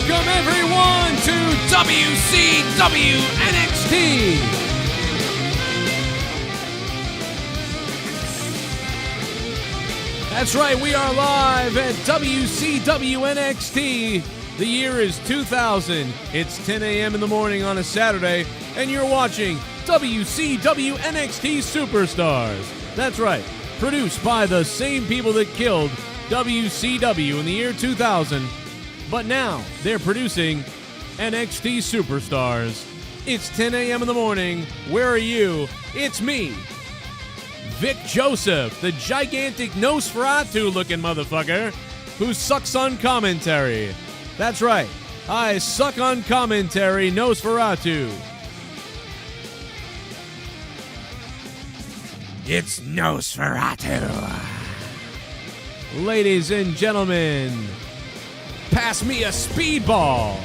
Welcome everyone to WCW NXT. That's right, we are live at WCW NXT. The year is 2000. It's 10 a.m. in the morning on a Saturday, and you're watching WCW NXT Superstars. That's right, produced by the same people that killed WCW in the year 2000. But now, they're producing NXT Superstars. It's 10 a.m. in the morning. Where are you? It's me, Vic Joseph, the gigantic Nosferatu-looking motherfucker who sucks on commentary. That's right, I suck on commentary, Nosferatu. It's Nosferatu. Ladies and gentlemen, pass me a speedball.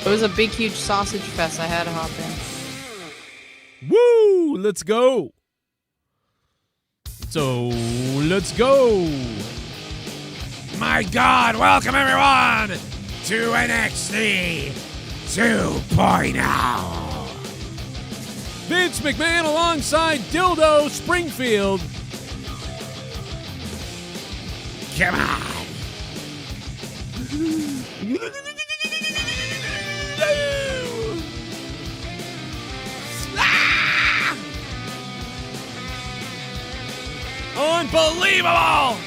It was a big, huge sausage fest. I had to hop in. Woo! Let's go. So, let's go. My God, welcome everyone to NXT 2.0. Vince McMahon alongside Dildo Springfield. Come on. Ah! Unbelievable!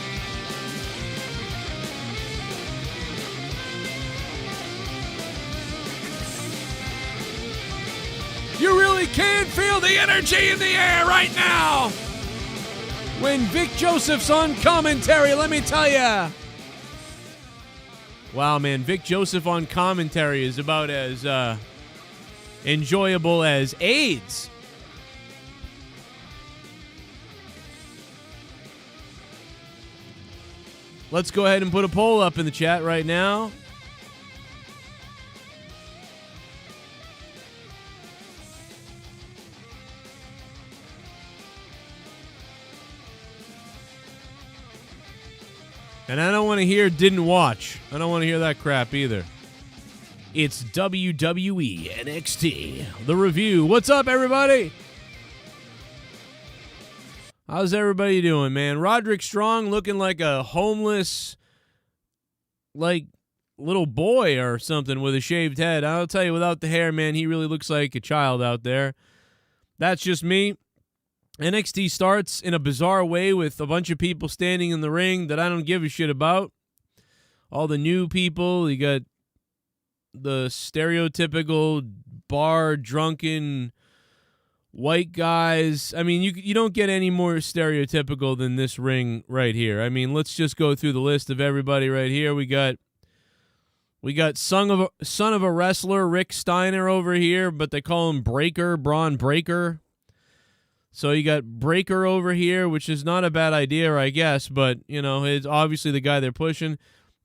You really can feel the energy in the air right now. When Vic Joseph's on commentary, let me tell ya. Wow, man, Vic Joseph on commentary is about as enjoyable as AIDS. Let's go ahead and put a poll up in the chat right now. And I don't want to hear didn't watch. I don't want to hear that crap either. It's WWE NXT, the review. What's up, everybody? How's everybody doing, man? Roderick Strong looking like a homeless, little boy or something with a shaved head. I'll tell you, without the hair, man, he really looks like a child out there. That's just me. NXT starts in a bizarre way with a bunch of people standing in the ring that I don't give a shit about. All the new people. You got the stereotypical bar drunken white guys. I mean, you don't get any more stereotypical than this ring right here. I mean, let's just go through the list of everybody right here. We got son of a wrestler, Rick Steiner over here, but they call him Breaker, Braun Breaker. So you got Breaker over here, which is not a bad idea, I guess, but, you know, it's obviously the guy they're pushing.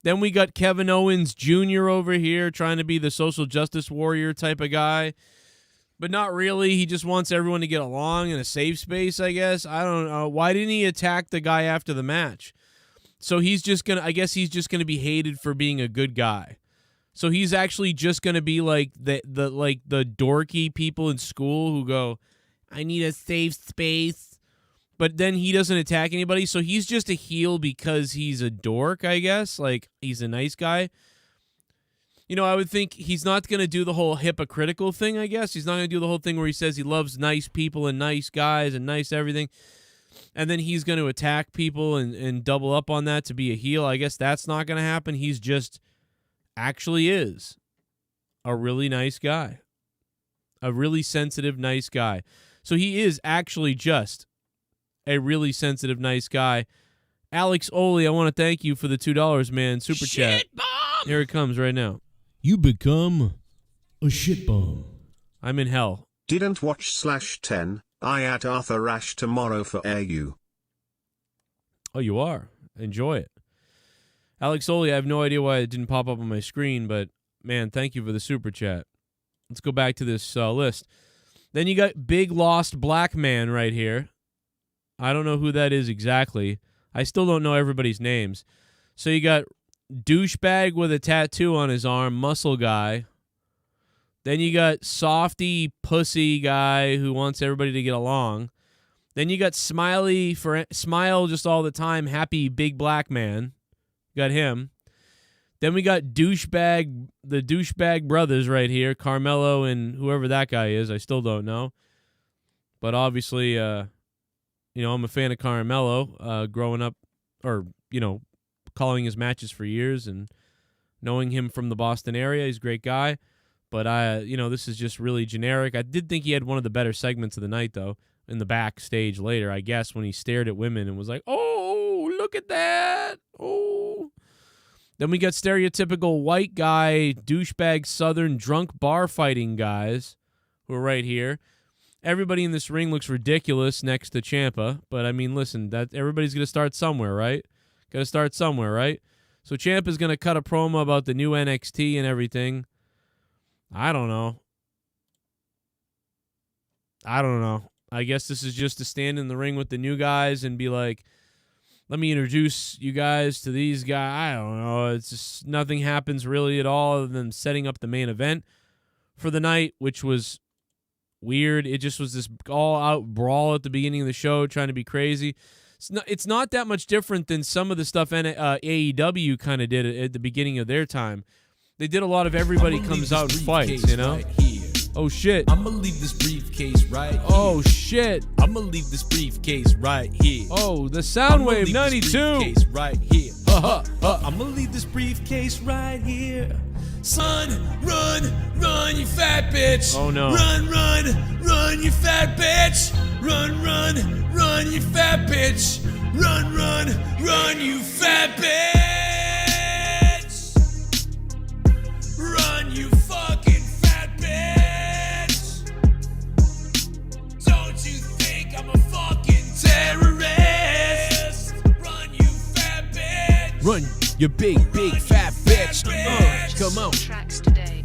Then we got Kevin Owens Jr. over here trying to be the social justice warrior type of guy, but not really. He just wants everyone to get along in a safe space, I guess. I don't know. Why didn't he attack the guy after the match? So he's just going to be hated for being a good guy. So he's actually just going to be like the dorky people in school who go, I need a safe space, but then he doesn't attack anybody, so he's just a heel because he's a dork, I guess. Like, he's a nice guy. You know, I would think he's not going to do the whole hypocritical thing, I guess. He's not going to do the whole thing where he says he loves nice people and nice guys and nice everything, and then he's going to attack people and double up on that to be a heel. I guess that's not going to happen. He's just actually is a really nice guy. A really sensitive, nice guy. So he is actually just a really sensitive, nice guy. Alex Oli, I want to thank you for the $2, man. Super chat. Bomb! Here it comes right now. You become a shit bomb. I'm in hell. Didn't watch /10. I at Arthur Ashe tomorrow for AU. Oh, you are? Enjoy it. Alex Oli, I have no idea why it didn't pop up on my screen, but, man, thank you for the super chat. Let's go back to this list. Then you got big lost black man right here. I don't know who that is exactly. I still don't know everybody's names. So you got douchebag with a tattoo on his arm, muscle guy. Then you got softy pussy guy who wants everybody to get along. Then you got smile just all the time, happy big black man. Got him. Then we got the douchebag brothers right here, Carmelo and whoever that guy is. I still don't know. But obviously, I'm a fan of Carmelo growing up, or, calling his matches for years and knowing him from the Boston area. He's a great guy. But, this is just really generic. I did think he had one of the better segments of the night, though, in the backstage later, I guess, when he stared at women and was like, oh, look at that. Oh. Then we got stereotypical white guy, douchebag, southern, drunk bar fighting guys who are right here. Everybody in this ring looks ridiculous next to Ciampa, but I mean, listen, that everybody's going to start somewhere, right? Got to start somewhere, right? So Ciampa's going to cut a promo about the new NXT and everything. I don't know. I guess this is just to stand in the ring with the new guys and be like, let me introduce you guys to these guys. I don't know. It's just nothing happens really at all other than setting up the main event for the night, which was weird. It just was this all-out brawl at the beginning of the show, trying to be crazy. It's not that much different than some of the stuff AEW kind of did at the beginning of their time. They did a lot of everybody comes out and fights, Right here. Oh, shit. I'ma leave this briefcase right here. Oh, shit. I'ma leave this briefcase right here. Oh, the Soundwave 92. Right here. I'ma leave this briefcase right here. Son, run, you fat bitch. Oh, no. Run, you fat bitch. Run, you fat bitch. Run, you fat bitch. Run, you fucking fat bitch. Don't you think I'm a fucking terrorist? Run, you fat bitch. Run, you big fat bitch. Come on. Tracks today.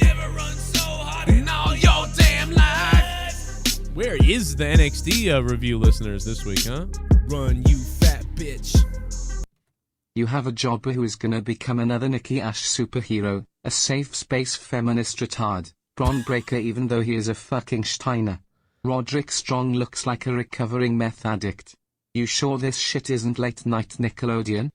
Never run so hard in all your damn life. Where is the NXT review listeners this week, huh? Run, you fat bitch. You have a jobber who is gonna become another Nikki Ash superhero, a safe space feminist retard, Braun Breaker even though he is a fucking Steiner. Roderick Strong looks like a recovering meth addict. You sure this shit isn't late night Nickelodeon?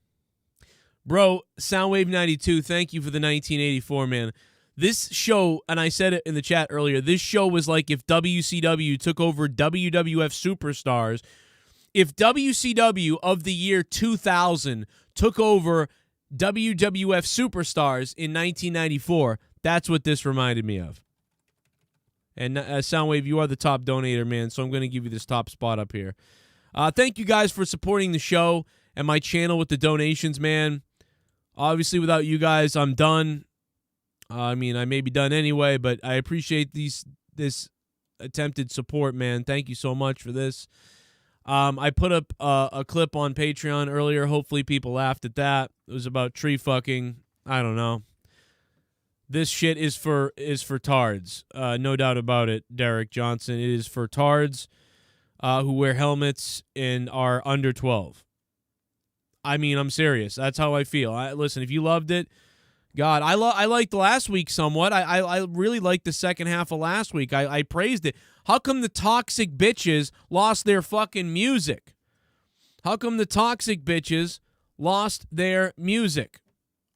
Bro, Soundwave 92, thank you for the 1984, man. This show, and I said it in the chat earlier, this show was like if WCW took over WWF Superstars. If WCW of the year 2000 took over WWF Superstars in 1994, that's what this reminded me of. And Soundwave, you are the top donator, man, so I'm going to give you this top spot up here. Thank you guys for supporting the show and my channel with the donations, man. Obviously, without you guys, I'm done. I mean, I may be done anyway, but I appreciate this attempted support, man. Thank you so much for this. I put up a clip on Patreon earlier. Hopefully people laughed at that. It was about tree fucking. I don't know. This shit is for tards. No doubt about it, Derek Johnson. It is for tards who wear helmets and are under 12. I mean, I'm serious. That's how I feel. Listen, if you loved it, God, I liked last week somewhat. I really liked the second half of last week. I praised it. How come the toxic bitches lost their fucking music? How come the toxic bitches lost their music?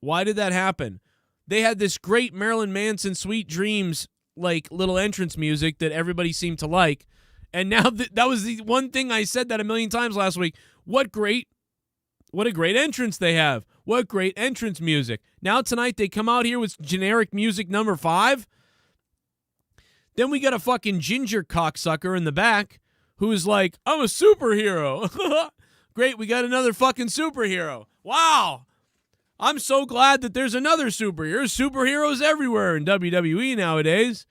Why did that happen? They had this great Marilyn Manson Sweet Dreams like little entrance music that everybody seemed to like. And now that was the one thing I said that a million times last week. What a great entrance they have. What great entrance music. Now tonight they come out here with generic music number 5. Then we got a fucking ginger cocksucker in the back who is like, I'm a superhero. Great, we got another fucking superhero. Wow. I'm so glad that there's another superhero. Superheroes everywhere in WWE nowadays.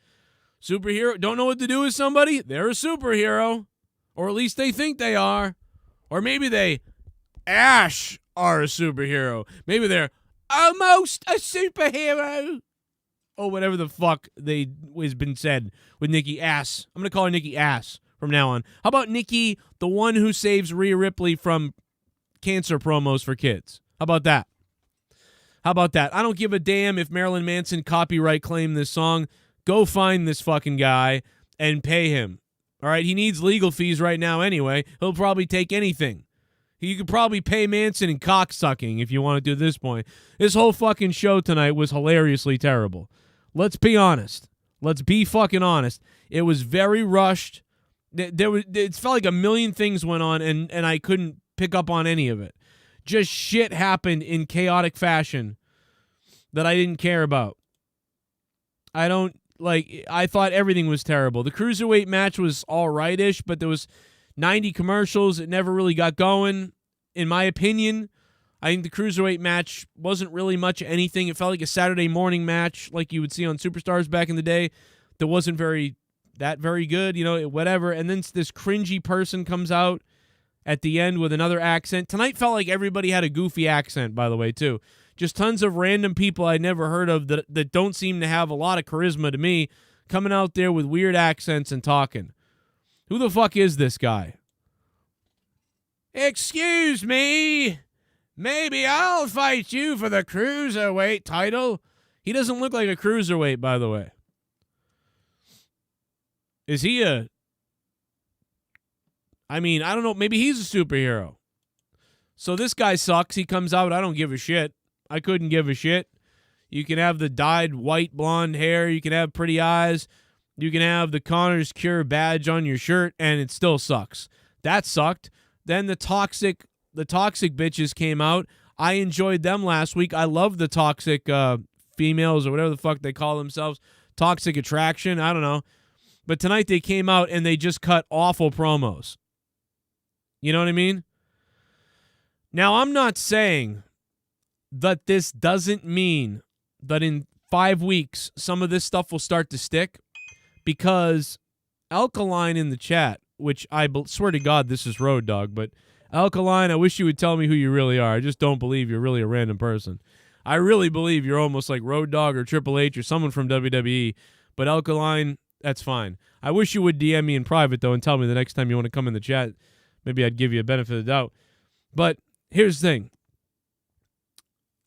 Superhero, don't know what to do with somebody? They're a superhero. Or at least they think they are. Or maybe they are a superhero. Maybe they're almost a superhero. Oh, whatever the fuck has been said with Nikki Ass. I'm going to call her Nikki Ass from now on. How about Nikki, the one who saves Rhea Ripley from cancer promos for kids? How about that? How about that? I don't give a damn if Marilyn Manson copyright claimed this song. Go find this fucking guy and pay him. All right? He needs legal fees right now anyway. He'll probably take anything. You could probably pay Manson in cocksucking if you want to do this point. This whole fucking show tonight was hilariously terrible. Let's be honest. Let's be fucking honest. It was very rushed. It felt like a million things went on, and I couldn't pick up on any of it. Just shit happened in chaotic fashion that I didn't care about. I thought everything was terrible. The Cruiserweight match was all right-ish, but there was 90 commercials. It never really got going, in my opinion. I think the Cruiserweight match wasn't really much anything. It felt like a Saturday morning match like you would see on Superstars back in the day that wasn't very good, whatever. And then this cringy person comes out at the end with another accent. Tonight felt like everybody had a goofy accent, by the way, too. Just tons of random people I'd never heard of that don't seem to have a lot of charisma to me coming out there with weird accents and talking. Who the fuck is this guy? Excuse me. Maybe I'll fight you for the Cruiserweight title. He doesn't look like a Cruiserweight, by the way. Is he I don't know. Maybe he's a superhero. So this guy sucks. He comes out. I don't give a shit. I couldn't give a shit. You can have the dyed white blonde hair. You can have pretty eyes. You can have the Connor's Cure badge on your shirt, and it still sucks. That sucked. Then the toxic bitches came out. I enjoyed them last week. I love the toxic females or whatever the fuck they call themselves. Toxic attraction. I don't know. But tonight they came out and they just cut awful promos. You know what I mean? Now, I'm not saying that this doesn't mean that in 5 weeks some of this stuff will start to stick, because Alkaline in the chat, which I swear to God this is Road Dogg, but Alkaline, I wish you would tell me who you really are. I just don't believe you're really a random person. I really believe you're almost like Road Dogg or Triple H or someone from WWE, but Alkaline, that's fine. I wish you would DM me in private, though, and tell me the next time you want to come in the chat. Maybe I'd give you a benefit of the doubt. But here's the thing.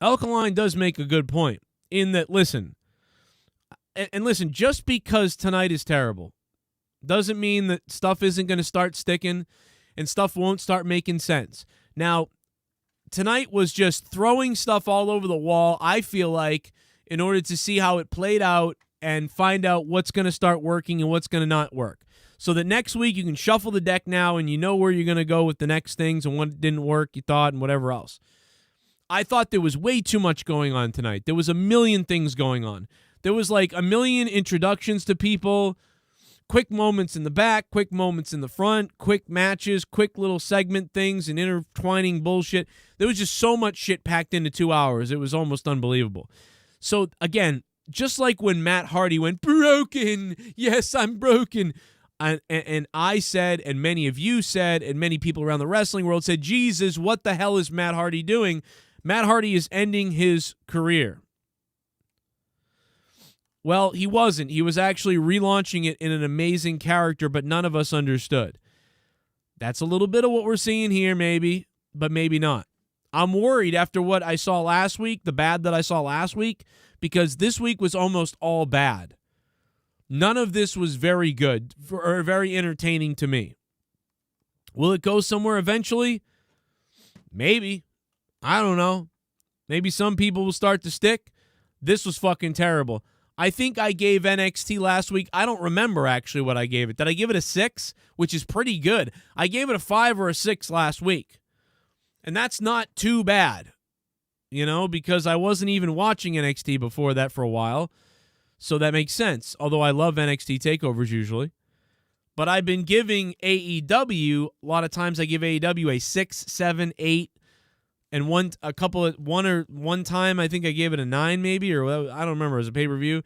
Alkaline does make a good point in that, listen, just because tonight is terrible doesn't mean that stuff isn't going to start sticking and stuff won't start making sense. Now, tonight was just throwing stuff all over the wall, I feel like, in order to see how it played out and find out what's going to start working and what's going to not work. So that next week you can shuffle the deck now and you know where you're going to go with the next things and what didn't work, you thought, and whatever else. I thought there was way too much going on tonight. There was a million things going on. There was like a million introductions to people, quick moments in the back, quick moments in the front, quick matches, quick little segment things and intertwining bullshit. There was just so much shit packed into 2 hours. It was almost unbelievable. So, again, just like when Matt Hardy went, broken, yes, I'm broken. And I said, and many of you said, and many people around the wrestling world said, Jesus, what the hell is Matt Hardy doing? Matt Hardy is ending his career. Well, he wasn't. He was actually relaunching it in an amazing character, but none of us understood. That's a little bit of what we're seeing here, maybe, but maybe not. I'm worried after what I saw last week, the bad that I saw last week, because this week was almost all bad. None of this was very good or very entertaining to me. Will it go somewhere eventually? Maybe. I don't know. Maybe some people will start to stick. This was fucking terrible. I think I gave NXT last week. I don't remember actually what I gave it. Did I give it a 6? Which is pretty good. I gave it a 5 or a 6 last week. And that's not too bad. Because I wasn't even watching NXT before that for a while. So that makes sense. Although I love NXT takeovers usually. But I've been giving AEW, a lot of times I give AEW a 6, 7, 8. And one time I think I gave it a 9 maybe, or I don't remember, as a pay-per-view.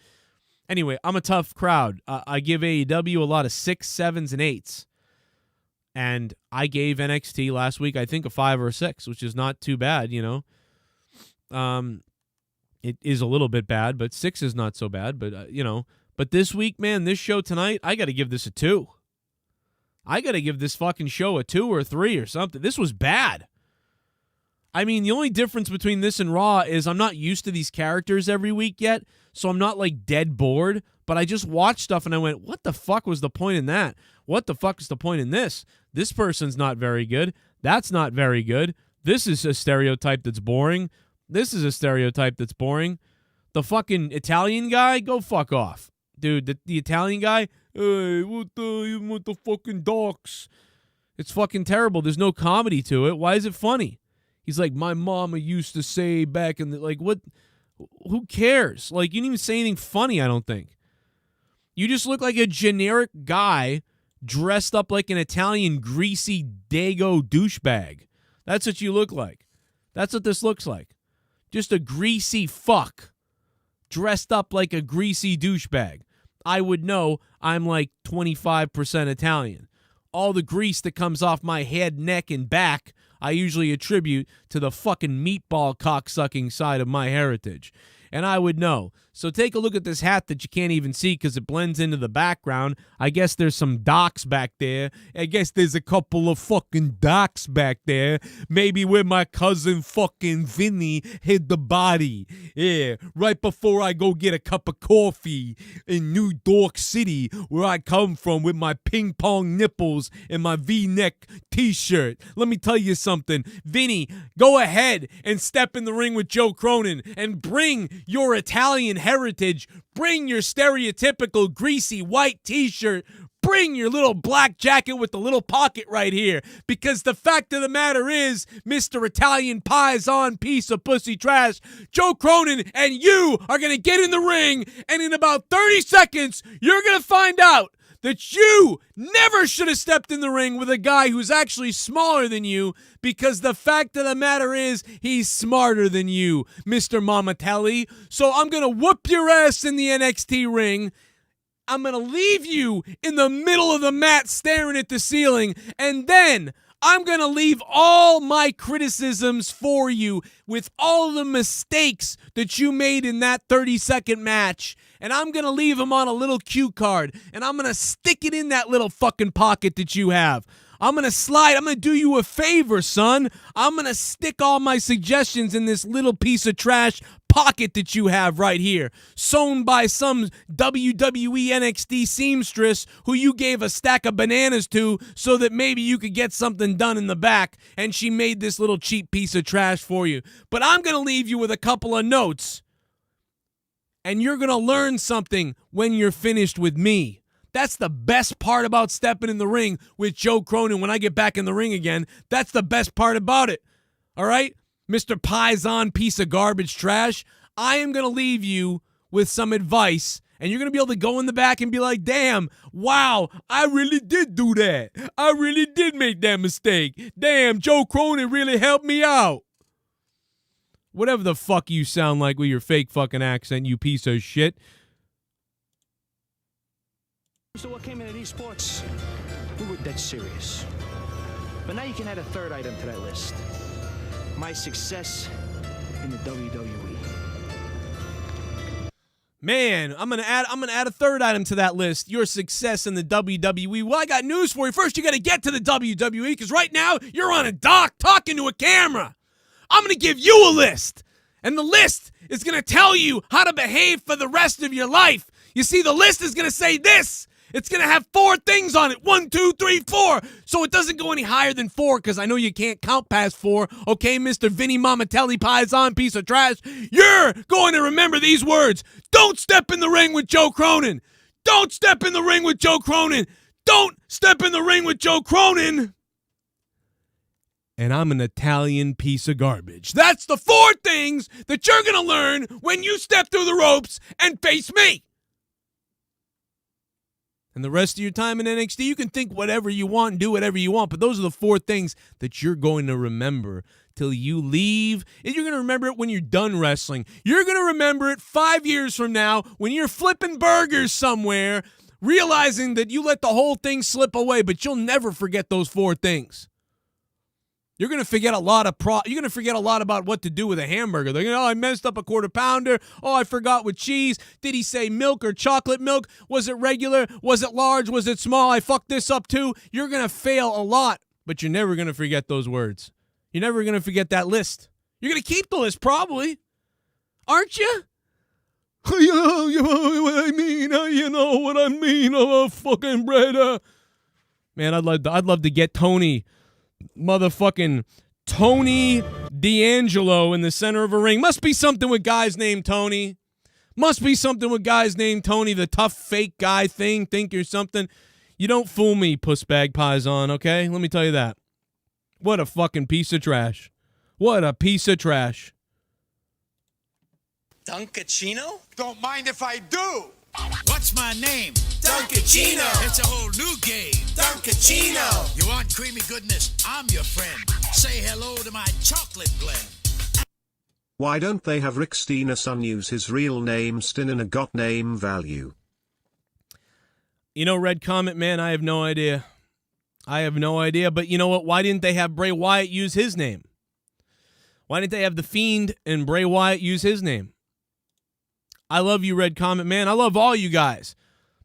Anyway, I'm a tough crowd. I give AEW a lot of 6, 7s, and 8s. And I gave NXT last week, I think, a 5 or a 6, which is not too bad, It is a little bit bad, but 6 is not so bad. But, but this week, man, this show tonight, I got to give this a 2. I got to give this fucking show a 2 or a 3 or something. This was bad. I mean, the only difference between this and Raw is I'm not used to these characters every week yet, so I'm not like dead bored, but I just watched stuff and I went, what the fuck was the point in that? What the fuck is the point in this? This person's not very good. That's not very good. This is a stereotype that's boring. This is a stereotype that's boring. The fucking Italian guy, go fuck off. Dude, the Italian guy, hey, what the fucking docs? It's fucking terrible. There's no comedy to it. Why is it funny? He's like, my mama used to say back in the, like, what? Who cares? Like, you didn't even say anything funny, I don't think. You just look like a generic guy dressed up like an Italian greasy dago douchebag. That's what you look like. That's what this looks like. Just a greasy fuck dressed up like a greasy douchebag. I would know I'm like 25% Italian. All the grease that comes off my head, neck, and back, I usually attribute to the fucking meatball cocksucking side of my heritage. And I would know. So take a look at this hat that you can't even see because it blends into the background. I guess there's some docks back there. I guess there's a couple of fucking docks back there. Maybe where my cousin fucking Vinny hid the body. Yeah, right before I go get a cup of coffee in New York City, where I come from with my ping pong nipples and my V-neck t-shirt. Let me tell you something. Vinny, go ahead and step in the ring with Joe Cronin and bring your Italian heritage, bring your stereotypical greasy white t-shirt, bring your little black jacket with the little pocket right here, because the fact of the matter is, Mr. Italian Pie-on piece of pussy trash, Joe Cronin and you are going to get in the ring, and in about 30 seconds, you're going to find out that you never should have stepped in the ring with a guy who's actually smaller than you, because the fact of the matter is he's smarter than you, Mr. Mamatelli. So I'm going to whoop your ass in the NXT ring. I'm going to leave you in the middle of the mat staring at the ceiling, and then I'm going to leave all my criticisms for you with all the mistakes that you made in that 30-second match. And I'm going to leave them on a little cue card. And I'm going to stick it in that little fucking pocket that you have. I'm going to slide. I'm going to do you a favor, son. I'm going to stick all my suggestions in this little piece of trash pocket that you have right here, sewn by some WWE NXT seamstress who you gave a stack of bananas to so that maybe you could get something done in the back, and she made this little cheap piece of trash for you. But I'm going to leave you with a couple of notes, and you're going to learn something when you're finished with me. That's the best part about stepping in the ring with Joe Cronin when I get back in the ring again. That's the best part about it. All right? Mr. Pie-on piece of garbage trash, I am going to leave you with some advice, and you're going to be able to go in the back and be like, damn, wow, I really did do that. I really did make that mistake. Damn, Joe Cronin really helped me out. Whatever the fuck you sound like with your fake fucking accent, you piece of shit. So what came into these sports, we were dead serious. But now you can add a third item to that list. My success in the WWE. Man, I'm gonna add a third item to that list. Your success in the WWE. Well, I got news for you. First, you gotta get to the WWE, because right now you're on a dock talking to a camera. I'm gonna give you a list, and the list is gonna tell you how to behave for the rest of your life. You see, the list is gonna say this. It's going to have 4 things on it. 1, 2, 3, 4. So it doesn't go any higher than 4, because I know you can't count past 4. Okay, Mr. Vinny Mamatelli Pie-on piece of trash. You're going to remember these words. Don't step in the ring with Joe Cronin. Don't step in the ring with Joe Cronin. Don't step in the ring with Joe Cronin. And I'm an Italian piece of garbage. That's the 4 things that you're going to learn when you step through the ropes and face me. And the rest of your time in NXT, you can think whatever you want and do whatever you want, but those are the 4 things that you're going to remember till you leave. And you're going to remember it when you're done wrestling. You're going to remember it 5 years from now when you're flipping burgers somewhere, realizing that you let the whole thing slip away, but you'll never forget those 4 things. You're gonna forget a lot of You're gonna forget a lot about what to do with a hamburger. They're gonna, oh, I messed up a quarter pounder. Oh, I forgot with cheese. Did he say milk or chocolate milk? Was it regular? Was it large? Was it small? I fucked this up too. You're gonna fail a lot, but you're never gonna forget those words. You're never gonna forget that list. You're gonna keep the list probably, aren't you? You know what I mean? You know what I mean? Oh, fucking bread. Man, I'd love to get Tony. Motherfucking Tony D'Angelo in the center of a ring. Must be something with guys named Tony. Must be something with guys named Tony, the tough fake guy thing. Think you're something. You don't fool me, pussbag Paisan, okay? Let me tell you that. What a fucking piece of trash. What a piece of trash. Duncachino? Don't mind if I do. What's my name? Duncachino. It's a whole new game. Duncachino. You want creamy goodness? I'm your friend. Say hello to my chocolate blend. Why don't they have Rick Steiner's son use his real name Stin in a got name value? You know, Red Comet, man, I have no idea. I have no idea, but you know what? Why didn't they have Bray Wyatt use his name? Why didn't they have The Fiend and Bray Wyatt use his name? I love you, Red Comet, man. I love all you guys.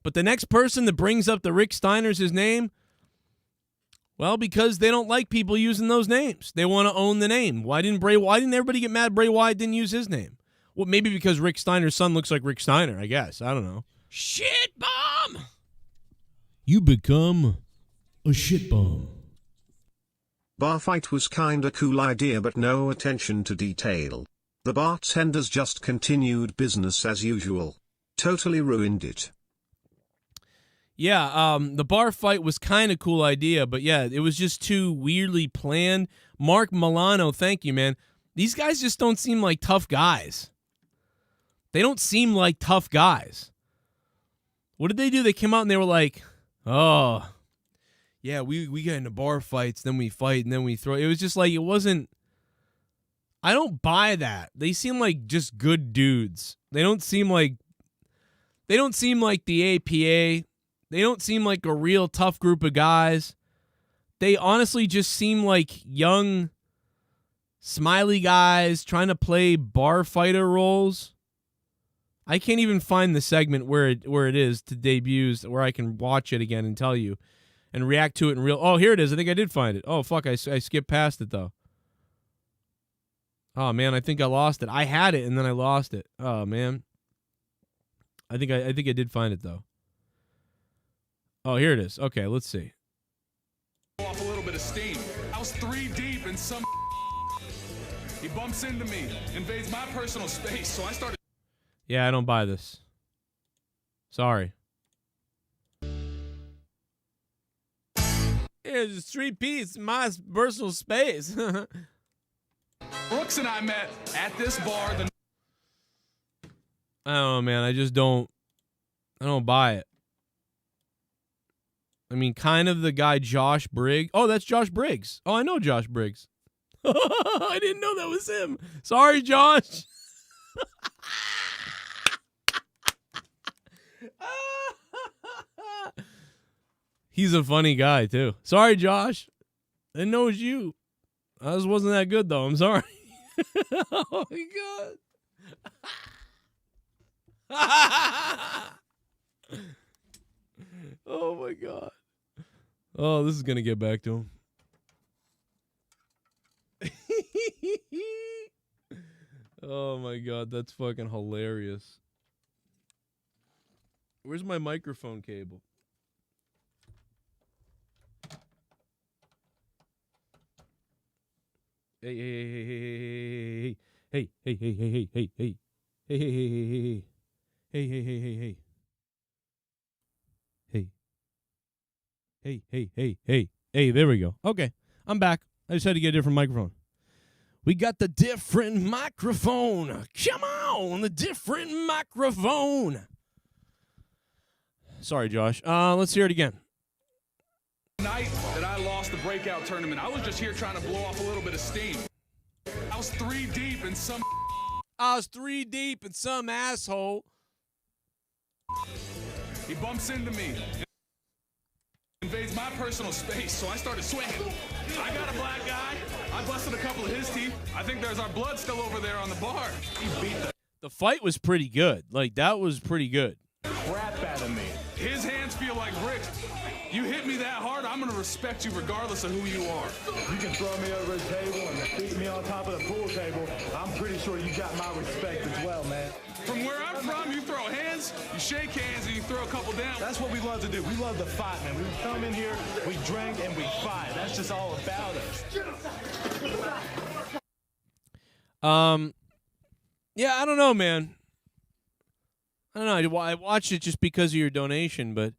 But the next person that brings up the Rick Steiner's his name, well, because they don't like people using those names. They want to own the name. Why didn't everybody get mad Bray Wyatt didn't use his name? Well, maybe because Rick Steiner's son looks like Rick Steiner, I guess. I don't know. Shit bomb! You become a shit bomb. Bar fight was kinda cool idea but no attention to detail. The bartenders just continued business as usual. Totally ruined it. Yeah, the bar fight was kind of cool idea, but yeah, it was just too weirdly planned. Mark Milano, thank you, man. These guys just don't seem like tough guys. They don't seem like tough guys. What did they do? They came out and they were like, oh, yeah, we get into bar fights, then we fight, and then we throw. It was just like, it wasn't. I don't buy that. They seem like just good dudes. They don't seem like the APA. They don't seem like a real tough group of guys. They honestly just seem like young, smiley guys trying to play bar fighter roles. I can't even find the segment where it is to debuts where I can watch it again and tell you and react to it in real. Oh, here it is. I think I did find it. Oh, fuck. I skipped past it, though. Oh, man, I think I lost it. I had it, and then I lost it. Oh, man. I think I did find it, though. Oh, here it is. Okay, let's see. Off a little bit of steam. I was 3 deep in some. He bumps into me, invades my personal space, so I started. Yeah, I don't buy this. Sorry. It's a 3-piece, my personal space. Brooks and I met at this bar. I don't know, man. I don't buy it. I mean, kind of the guy Josh Briggs. Oh, that's Josh Briggs. Oh, I know Josh Briggs. I didn't know that was him. Sorry, Josh. He's a funny guy, too. Sorry, Josh. Didn't know it was you. I just wasn't that good, though. I'm sorry. Oh, my God. Oh, my God. Oh, this is going to get back to him. Oh, my God. That's fucking hilarious. Where's my microphone cable? Hey. Hey. Hey, there we go. Okay, I'm back. I just had to get a different microphone. We got the different microphone. Come on, the different microphone. Sorry, Josh. Let's hear it again. Night that I lost the breakout tournament, I was just here trying to blow off a little bit of steam. I was 3 deep in some. I was 3 deep in some asshole. He bumps into me, invades my personal space, so I started swinging. I got a black guy. I busted a couple of his teeth. I think there's our blood still over there on the bar. He beat The fight was pretty good. Like, that was pretty good. crap out of me. His hands feel like bricks. You hit me that hard, I'm gonna respect you regardless of who you are. You can throw me over the table and beat me on top of the pool table. I'm pretty sure you got my respect as well, man. From where I'm from, you throw hands, you shake hands, and you throw a couple down. That's what we love to do. We love to fight, man. We come in here, we drink, and we fight. That's just all about us. Yeah, I don't know, man. I don't know. I watched it just because of your donation, but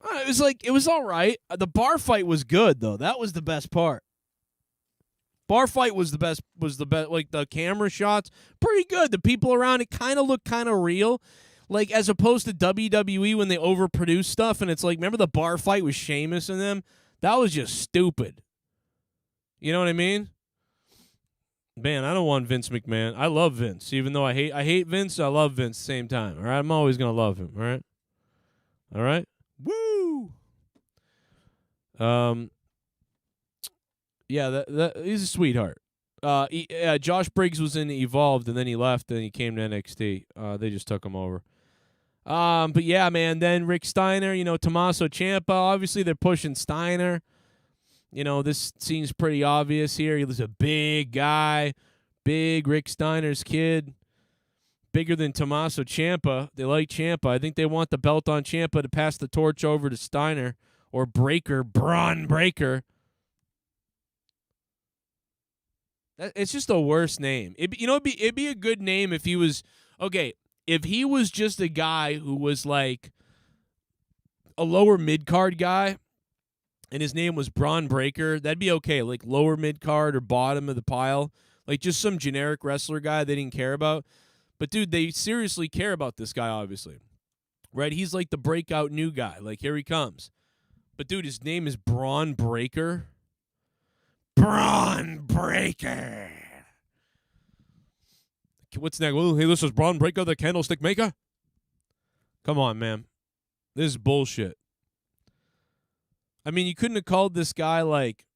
it was all right. The bar fight was good though. That was the best part. Bar fight was the best. Like the camera shots, pretty good. The people around it kind of looked kind of real, like as opposed to WWE when they overproduce stuff. And it's like, remember the bar fight with Sheamus and them? That was just stupid. You know what I mean? Man, I don't want Vince McMahon. I love Vince, even though I hate Vince. I love Vince at the same time. All right, I'm always gonna love him. All right. Woo. Yeah, that he's a sweetheart. Josh Briggs was in Evolved, and then he left, and he came to NXT. They just took him over. But yeah, man. Then Rick Steiner, Tommaso Ciampa. Obviously, they're pushing Steiner. This seems pretty obvious here. He was a big guy, big Rick Steiner's kid, bigger than Tommaso Ciampa. They like Ciampa. I think they want the belt on Ciampa to pass the torch over to Steiner or Breaker, Braun Breaker. It's just the worst name. It'd be a good name if he was if he was just a guy who was like a lower mid card guy. And his name was Braun Breaker, that'd be okay, like lower mid-card or bottom of the pile. Like just some generic wrestler guy they didn't care about. But, dude, they seriously care about this guy, obviously. Right? He's like the breakout new guy. Like, here he comes. But, dude, his name is Braun Breaker. Braun Breaker. What's next? Well, hey, this is Braun Breaker, the candlestick maker? Come on, man. This is bullshit. I mean, you couldn't have called this guy, like,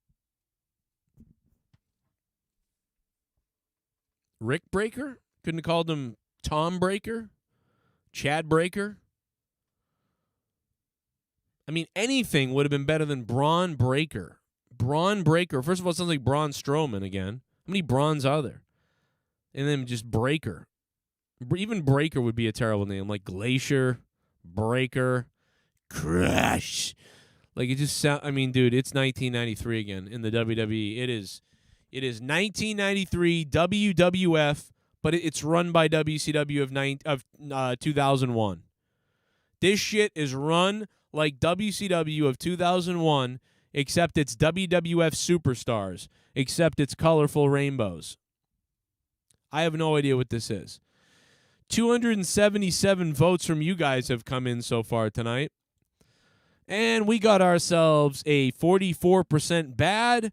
Rick Breaker? Couldn't have called him Tom Breaker? Chad Breaker? I mean, anything would have been better than Braun Breaker. Braun Breaker. First of all, it sounds like Braun Strowman again. How many Brauns are there? And then just Breaker. Even Breaker would be a terrible name. Like Glacier, Breaker, Crush. Like, it just sound. I mean, dude, it's 1993 again in the WWE. It is 1993 WWF, but it's run by WCW of 2001. This shit is run like WCW of 2001, except it's WWF Superstars, except it's colorful rainbows. I have no idea what this is. 277 votes from you guys have come in so far tonight. And we got ourselves a 44% bad,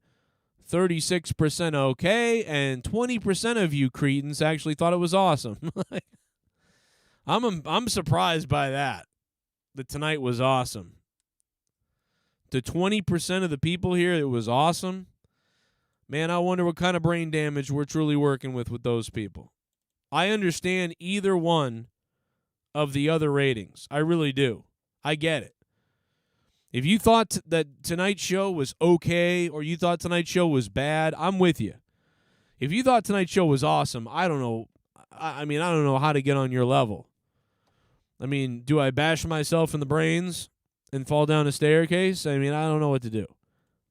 36% okay, and 20% of you cretins actually thought it was awesome. I'm surprised by that tonight was awesome. To 20% of the people here, it was awesome. Man, I wonder what kind of brain damage we're truly working with those people. I understand either one of the other ratings. I really do. I get it. If you thought that tonight's show was okay or you thought tonight's show was bad, I'm with you. If you thought tonight's show was awesome, I don't know. I mean, I don't know how to get on your level. I mean, do I bash myself in the brains and fall down a staircase? I mean, I don't know what to do.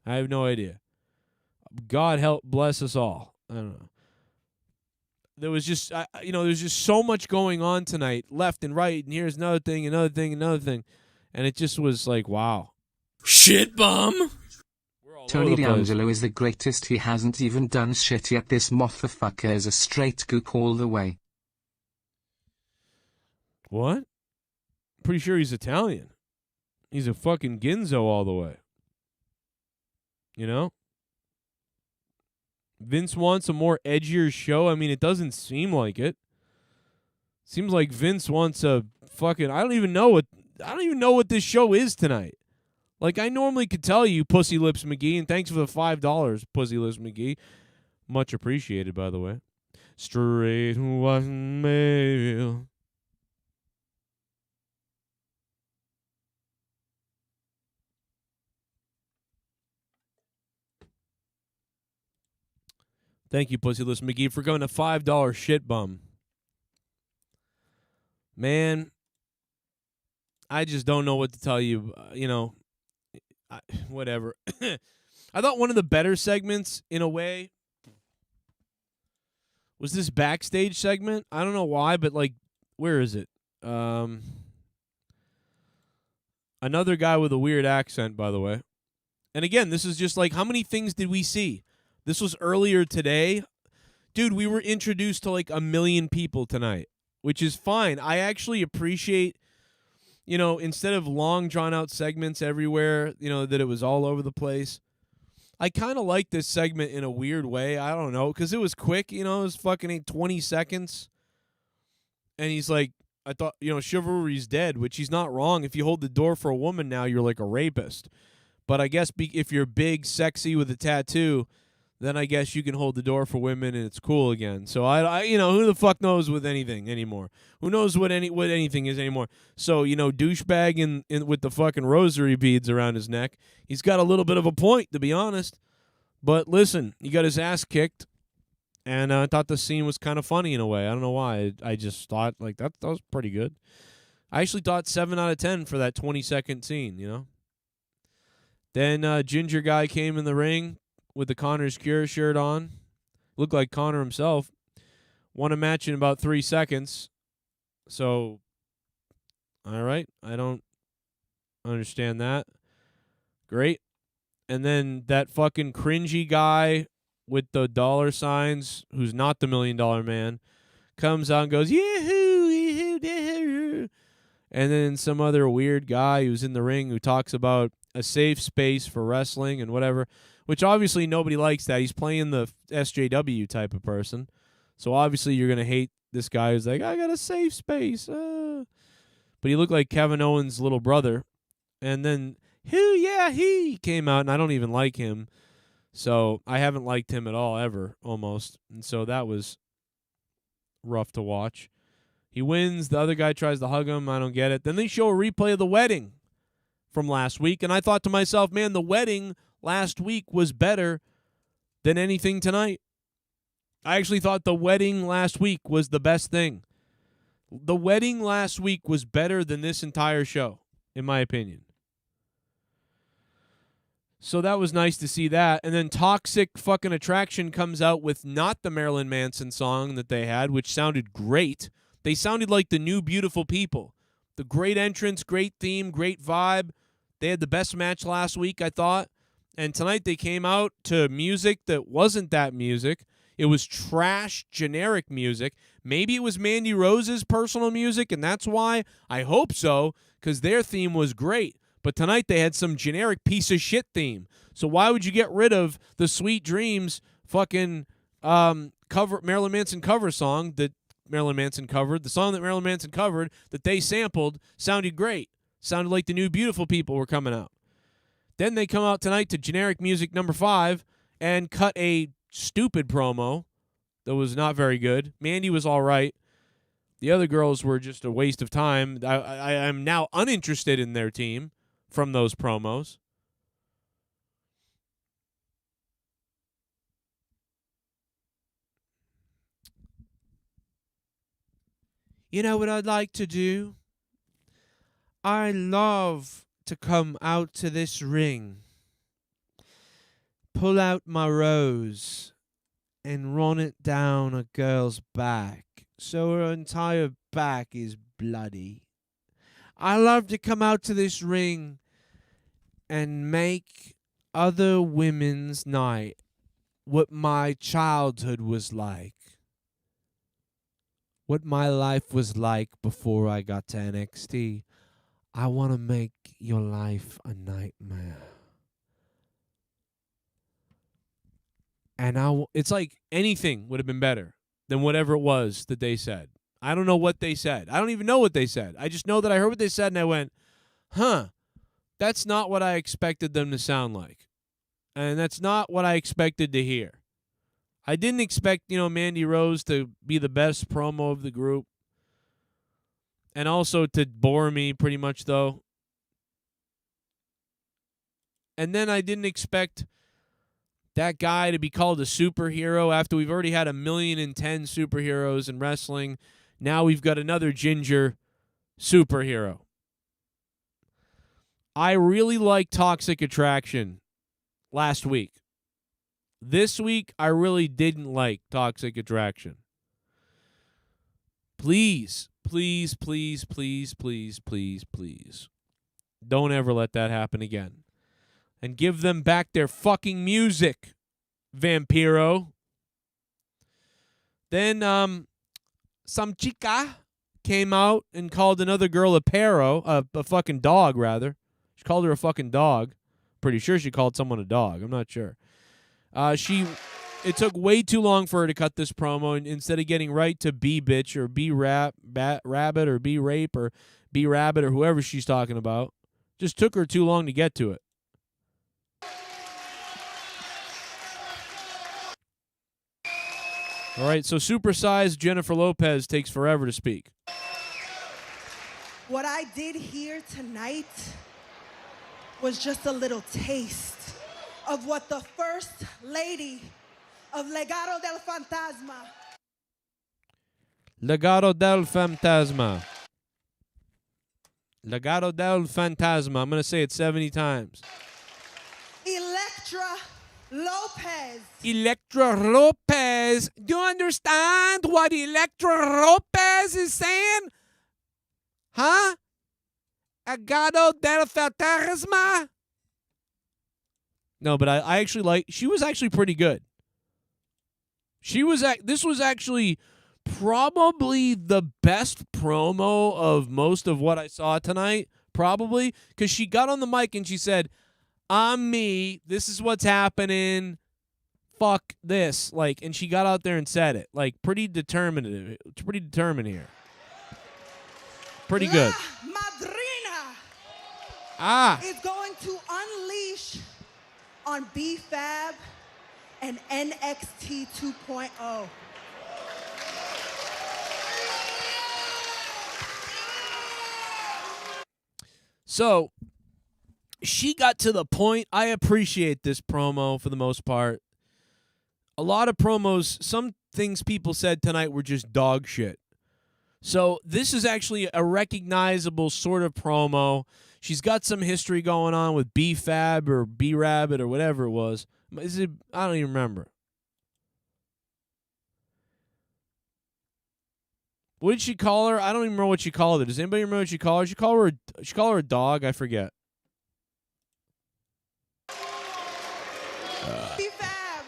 I have no idea. God help bless us all. I don't know. There was just, there's just so much going on tonight, left and right, and here's another thing, another thing, another thing. And it just was like, wow. Shit bum. Tony D'Angelo is the greatest. He hasn't even done shit yet. This motherfucker is a straight gook all the way. What? Pretty sure he's Italian. He's a fucking Ginzo all the way. You know? Vince wants a more edgier show. I mean, it doesn't seem like it. Seems like Vince wants a fucking I don't even know what this show is tonight. Like, I normally could tell you, Pussy Lips McGee, and thanks for the $5, Pussy Lips McGee. Much appreciated, by the way. Straight white mail. Thank you, Pussy Lips McGee, for going to $5 shit bum. Man, I just don't know what to tell you. Whatever. I thought one of the better segments, in a way, was this backstage segment. I don't know why, but, like, where is it? Another guy with a weird accent, by the way. And again, this is just like, how many things did we see? This was earlier today. Dude, we were introduced to like 1 million people tonight, which is fine. I actually appreciate, instead of long drawn-out segments everywhere, that it was all over the place. I kind of like this segment in a weird way. I don't know, because it was quick. It was fucking 20 seconds. And he's like, I thought, chivalry's dead, which he's not wrong. If you hold the door for a woman now, you're like a rapist. But I guess if you're big, sexy with a tattoo, then I guess you can hold the door for women and it's cool again. So I who the fuck knows with anything anymore? Who knows what anything is anymore? So, douchebag in with the fucking rosary beads around his neck. He's got a little bit of a point, to be honest. But listen, he got his ass kicked, and I thought the scene was kind of funny in a way. I don't know why. I just thought like that was pretty good. I actually thought 7 out of 10 for that 20-second scene. Then Ginger guy came in the ring with the Connor's Cure shirt on. Looked like Connor himself. Won a match in about 3 seconds. So, all right. I don't understand that. Great. And then that fucking cringy guy with the dollar signs, who's not the $1 Million Man, comes out and goes, yee-hoo, yee-hoo. And then some other weird guy who's in the ring who talks about a safe space for wrestling and whatever, which obviously nobody likes that. He's playing the SJW type of person. So obviously you're going to hate this guy who's like, I got a safe space. But he looked like Kevin Owens' little brother. And then, he came out, and I don't even like him. So I haven't liked him at all, ever, almost. And so that was rough to watch. He wins. The other guy tries to hug him. I don't get it. Then they show a replay of the wedding from last week. And I thought to myself, man, the wedding last week was better than anything tonight. I actually thought the wedding last week was the best thing. The wedding last week was better than this entire show, in my opinion. So that was nice to see that. And then Toxic fucking Attraction comes out with not the Marilyn Manson song that they had, which sounded great. They sounded like the New Beautiful People. The great entrance, great theme, great vibe. They had the best match last week, I thought. And tonight they came out to music that wasn't that music. It was trash, generic music. Maybe it was Mandy Rose's personal music, and that's why. I hope so, because their theme was great. But tonight they had some generic piece of shit theme. So why would you get rid of the Sweet Dreams fucking Marilyn Manson cover song that Marilyn Manson covered? The song that Marilyn Manson covered that they sampled sounded great. Sounded like the New Beautiful People were coming out. Then they come out tonight to generic music number 5 and cut a stupid promo that was not very good. Mandy was all right. The other girls were just a waste of time. I am now uninterested in their team from those promos. You know what I'd like to do? I love to come out to this ring, pull out my rose, and run it down a girl's back so her entire back is bloody. I love to come out to this ring and make other women's night what my childhood was like, what my life was like before I got to NXT. I want to make your life a nightmare. And it's like anything would have been better than whatever it was that they said. I don't know what they said. I don't even know what they said. I just know that I heard what they said and I went, huh, That's not what I expected them to sound like. And that's not what I expected to hear. I didn't expect, Mandy Rose to be the best promo of the group. And also to bore me pretty much, though. And then I didn't expect that guy to be called a superhero after we've already had 1,010,000 superheroes in wrestling. Now we've got another ginger superhero. I really liked Toxic Attraction last week. This week, I really didn't like Toxic Attraction. Please, please, please, please, please, please, please. Don't ever let that happen again. And give them back their fucking music, Vampiro. Then some chica came out and called another girl a perro, a fucking dog, rather. She called her a fucking dog. Pretty sure she called someone a dog. I'm not sure. It took way too long for her to cut this promo, and instead of getting right to B bitch or B rabbit or B rape or B rabbit or whoever she's talking about, just took her too long to get to it. All right, so supersized Jennifer Lopez takes forever to speak. What I did here tonight was just a little taste of what the first lady of Legado del Fantasma. Legado del Fantasma. Legado del Fantasma. I'm going to say it 70 times. Elektra Lopez. Elektra Lopez. Do you understand what Elektra Lopez is saying? Huh? Legado del Fantasma? No, but I actually like. She was actually pretty good. This was actually probably the best promo of most of what I saw tonight. Probably because she got on the mic and she said, "I'm me. This is what's happening. Fuck this." And she got out there and said it. Pretty determinative. It's pretty determined here. Pretty good. La Madrina is going to unleash on B-Fab and NXT 2.0. So, she got to the point. I appreciate this promo for the most part. A lot of promos, some things people said tonight were just dog shit. So, this is actually a recognizable sort of promo. She's got some history going on with B-Fab or B-Rabbit or whatever it was. I don't even remember. What did she call her? I don't even remember what she called her. Does anybody remember what she called her? She called her a dog? I forget. B-Fab.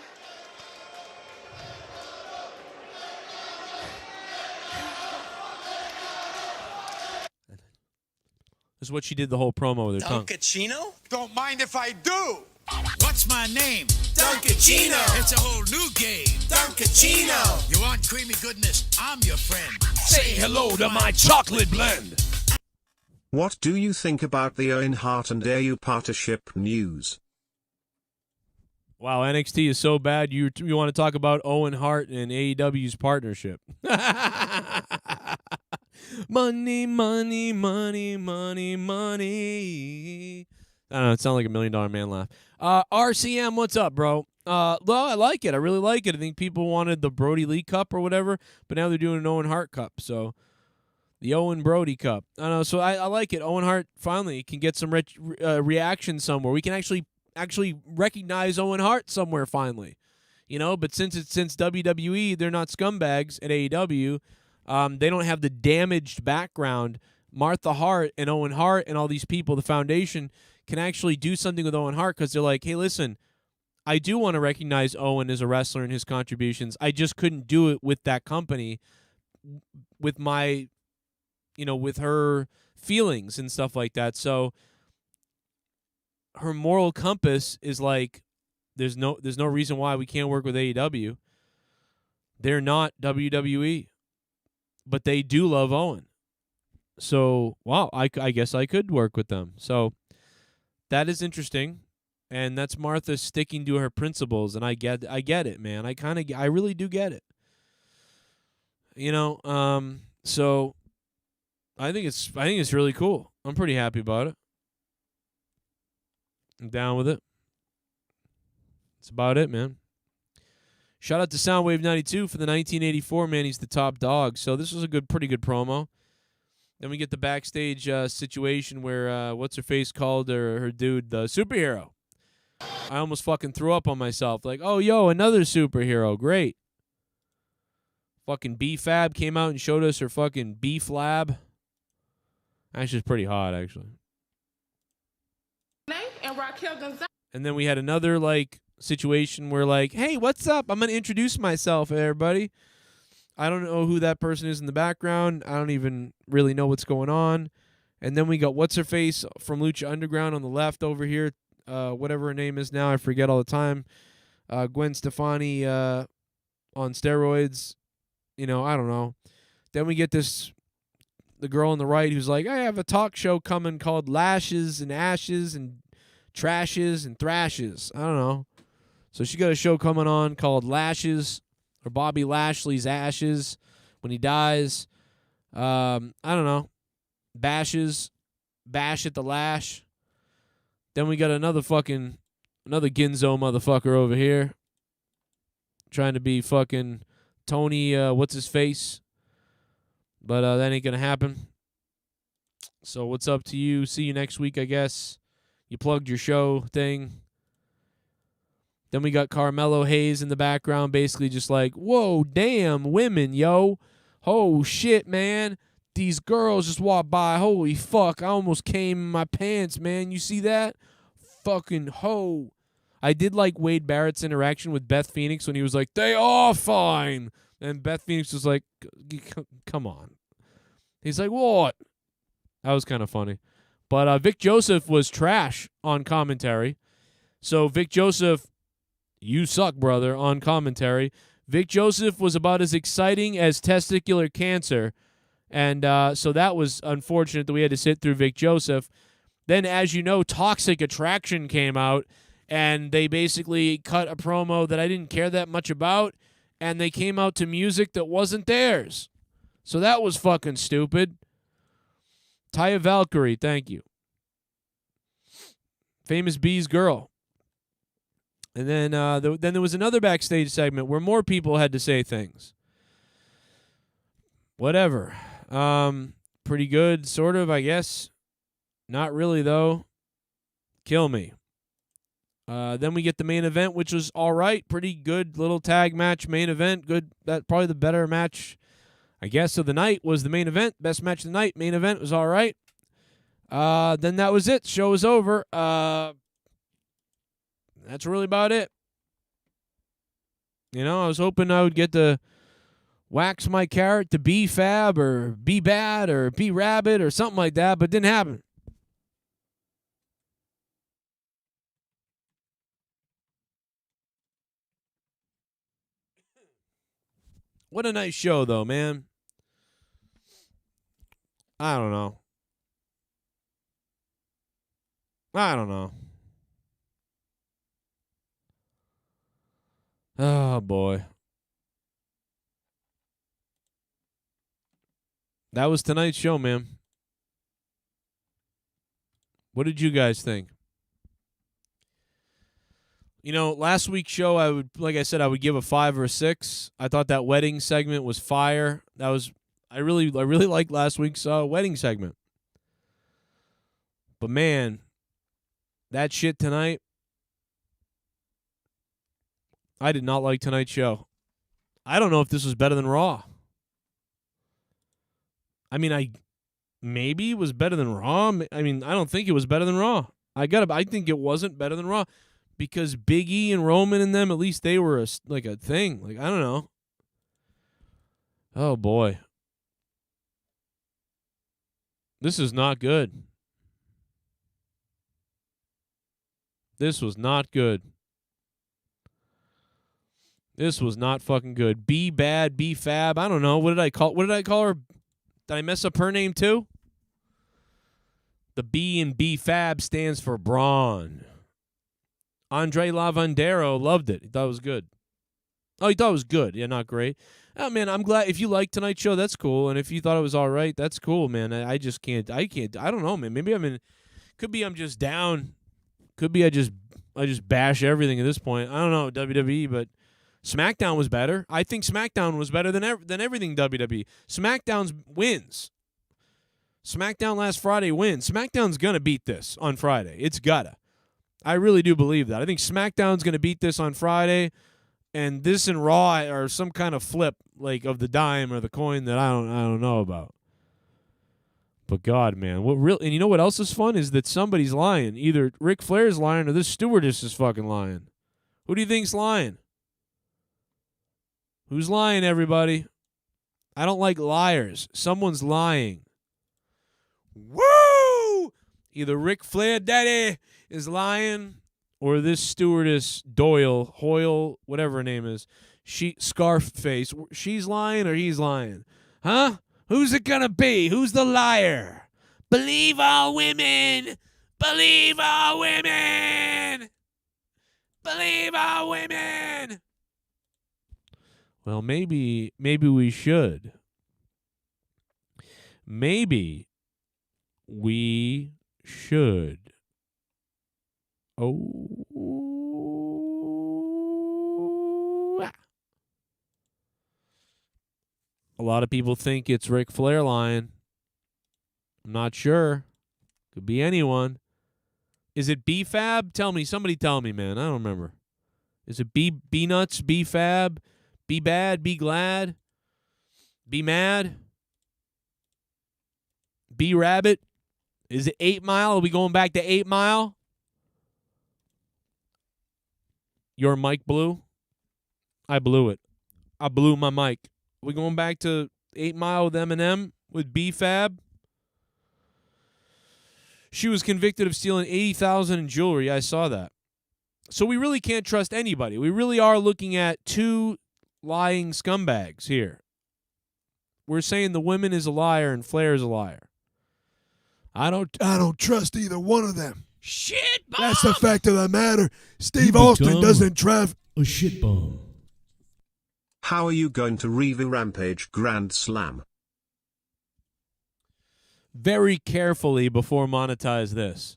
This is what she did the whole promo with her tongue. Duncachino? Don't mind if I do. What's my name? Duncachino. It's a whole new game. Duncachino. You want creamy goodness? I'm your friend. Say hello to my chocolate blend. What do you think about the Owen Hart and AEW partnership news? Wow, NXT is so bad. You want to talk about Owen Hart and AEW's partnership. Money, money, money, money, money. I don't know. It sounds like $1 Million Man laugh. RCM, what's up, bro? Well, I like it. I really like it. I think people wanted the Brody Lee Cup or whatever, but now they're doing an Owen Hart Cup. So the Owen Brody Cup. I don't know. So I like it. Owen Hart finally can get some reaction somewhere. We can actually recognize Owen Hart somewhere finally. But since WWE, they're not scumbags at AEW. They don't have the damaged background. Martha Hart and Owen Hart and all these people, the foundation, can actually do something with Owen Hart because they're like, hey, listen, I do want to recognize Owen as a wrestler and his contributions. I just couldn't do it with that company, with my, with her feelings and stuff like that. So her moral compass is like, there's no reason why we can't work with AEW. They're not WWE, but they do love Owen. So, wow, I guess I could work with them. So, that is interesting, and that's Martha sticking to her principles, and I get it, man. I really do get it. You know, so I think it's really cool. I'm pretty happy about it. I'm down with it. That's about it, man. Shout out to Soundwave 92 for the 1984, man. He's the top dog. So this was a pretty good promo. Then we get the backstage situation where what's-her-face called her dude the superhero. I almost fucking threw up on myself. Like, oh, yo, another superhero. Great. Fucking B-Fab came out and showed us her fucking B-Flab. Actually, it's pretty hot, actually. And then we had another, like, situation where, like, hey, what's up? I'm going to introduce myself, everybody. I don't know who that person is in the background. I don't even really know what's going on. And then we got what's-her-face from Lucha Underground on the left over here. Whatever her name is now. I forget all the time. Gwen Stefani on steroids. You know, I don't know. Then we get the girl on the right who's like, I have a talk show coming called Lashes and Ashes and Trashes and Thrashes. I don't know. So she got a show coming on called Lashes, or Bobby Lashley's Ashes when he dies. I don't know. Bashes. Bash at the Lash. Then we got another Ginzo motherfucker over here. Trying to be fucking Tony, what's-his-face. But that ain't going to happen. So what's up to you? See you next week, I guess. You plugged your show thing. Then we got Carmelo Hayes in the background, basically just like, whoa, damn, women, yo. Oh, shit, man. These girls just walked by. Holy fuck, I almost came in my pants, man. You see that? Fucking ho. I did like Wade Barrett's interaction with Beth Phoenix when he was like, they are fine. And Beth Phoenix was like, come on. He's like, what? That was kind of funny. But Vic Joseph was trash on commentary. So Vic Joseph, you suck, brother, on commentary. Vic Joseph was about as exciting as testicular cancer. And so that was unfortunate that we had to sit through Vic Joseph. Then, as you know, Toxic Attraction came out, and they basically cut a promo that I didn't care that much about, and they came out to music that wasn't theirs. So that was fucking stupid. Taya Valkyrie, thank you. Famous B's girl. And then then there was another backstage segment where more people had to say things. Whatever. Pretty good, sort of, I guess. Not really, though. Kill me. Then we get the main event, which was all right. Pretty good little tag match, main event. Good. That probably the better match, I guess, of the night was the main event. Best match of the night. Main event was all right. Then that was it. Show was over. That's really about it. You know, I was hoping I would get to wax my carrot to be Fab or be Bad or be Rabbit or something like that, but didn't happen. What a nice show, though, man. I don't know. Oh, boy. That was tonight's show, man. What did you guys think? You know, last week's show, I would give a 5 or a 6. I thought that wedding segment was fire. I really liked last week's wedding segment. But man, that shit tonight, I did not like tonight's show. I don't know if this was better than Raw. I mean, maybe it was better than Raw. I mean, I don't think it was better than Raw. I think it wasn't better than Raw. Because Big E and Roman and them, at least they were a thing. Like, I don't know. Oh, boy. This is not good. This was not good. This was not fucking good. Be Bad, Be Fab. I don't know. What did I call her? Did I mess up her name too? The B in B-Fab stands for Braun. Andre Lavandero loved it. He thought it was good. Oh, he thought it was good. Yeah, not great. Oh, man, I'm glad. If you like tonight's show, that's cool. And if you thought it was all right, that's cool, man. I just can't. I don't know, man. Maybe could be I'm just down. Could be I just bash everything at this point. I don't know, WWE, but SmackDown was better. I think SmackDown was better than everything WWE. SmackDown's wins. SmackDown last Friday wins. SmackDown's going to beat this on Friday. It's gotta. I really do believe that. I think SmackDown's going to beat this on Friday, and this and Raw are some kind of flip like of the dime or the coin that I don't know about. But God, man, and you know what else is fun is that somebody's lying. Either Ric Flair's lying or this stewardess is fucking lying. Who do you think's lying? Who's lying, everybody? I don't like liars. Someone's lying. Woo! Either Ric Flair Daddy is lying or this stewardess Hoyle, whatever her name is, scarf face, she's lying or he's lying. Huh? Who's it gonna be? Who's the liar? Believe all women! Believe all women! Believe all women! Well, maybe we should. Maybe we should. Oh. A lot of people think it's Ric Flair lying. I'm not sure. Could be anyone. Is it B-Fab? Tell me. Somebody tell me, man. I don't remember. Is it B-Nuts, B-Fab, B-Bad, B-Glad, B-Mad, B-Rabbit? Is it 8 Mile? Are we going back to 8 Mile? Your mic blew? I blew it. I blew my mic. Are we going back to 8 Mile with Eminem with B-Fab? She was convicted of stealing $80,000 in jewelry. I saw that. So we really can't trust anybody. We really are looking at two lying scumbags here. We're saying the woman is a liar and Flair is a liar. I don't trust either one of them. Shit bomb! That's the fact of the matter. Steve Austin doesn't drive a shit bomb. How are you going to Reva Rampage Grand Slam? Very carefully before monetize this.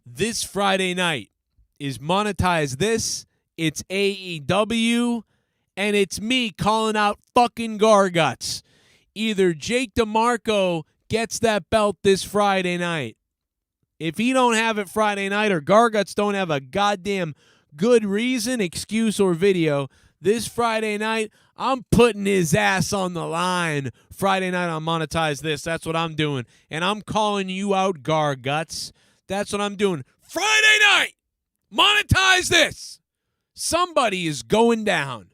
This Friday night is monetize this. It's AEW, and it's me calling out fucking Garguts. Either Jake DeMarco gets that belt this Friday night. If he don't have it Friday night or Garguts don't have a goddamn good reason, excuse, or video, this Friday night, I'm putting his ass on the line. Friday night on Monetize This. That's what I'm doing. And I'm calling you out, Garguts. That's what I'm doing. Friday night, Monetize This. Somebody is going down.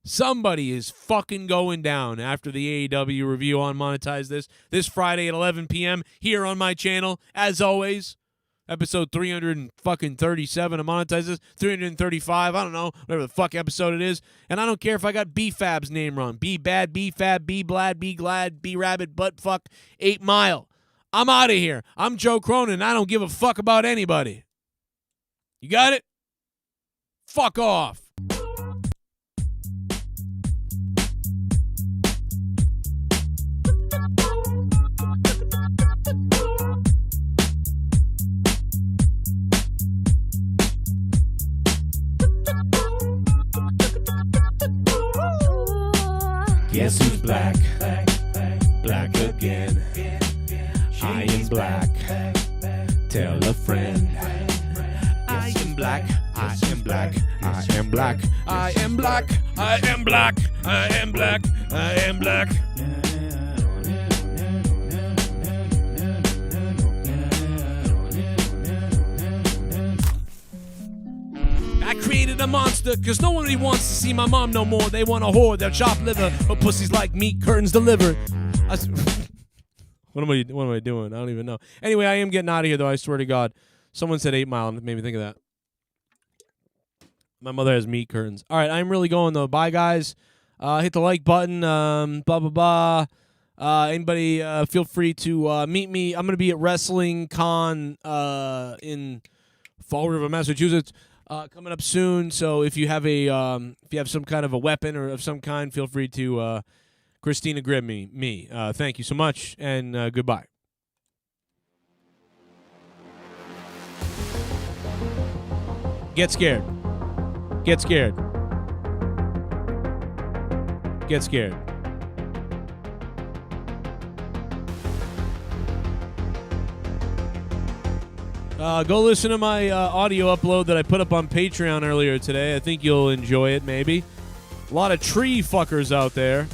Somebody is fucking going down after the AEW review on Monetize This Friday at 11 p.m. here on my channel. As always, episode 337 of Monetize This, 335, I don't know, whatever the fuck episode it is. And I don't care if I got B-Fab's name wrong. B-Bad, B-Fab, B-Blad, B-Glad, B-Rabbit, Buttfuck, 8 Mile. I'm out of here. I'm Joe Cronin. I don't give a fuck about anybody. You got it? Fuck off. Guess who's black? Black again. I am black. Tell a friend. I am black. I am black. I am black. I am black. I am black. I am black. I am black. I created a monster, cause nobody wants to see my mom no more. They want a whore, they'll chop liver, but pussies like meat, curtains delivered. What am I doing? I don't even know. Anyway, I am getting out of here, though, I swear to God. Someone said 8 Mile, and it made me think of that. My mother has meat curtains. All right, I'm really going, though. Bye, guys. Hit the like button, blah, blah, blah. Anybody, feel free to meet me. I'm going to be at Wrestling Con in Fall River, Massachusetts, coming up soon. So if you have some kind of a weapon or of some kind, feel free to Christina Grimm me. Thank you so much, and goodbye. Get scared. Get scared. Get scared. Go listen to my audio upload that I put up on Patreon earlier today. I think you'll enjoy it, maybe. A lot of tree fuckers out there.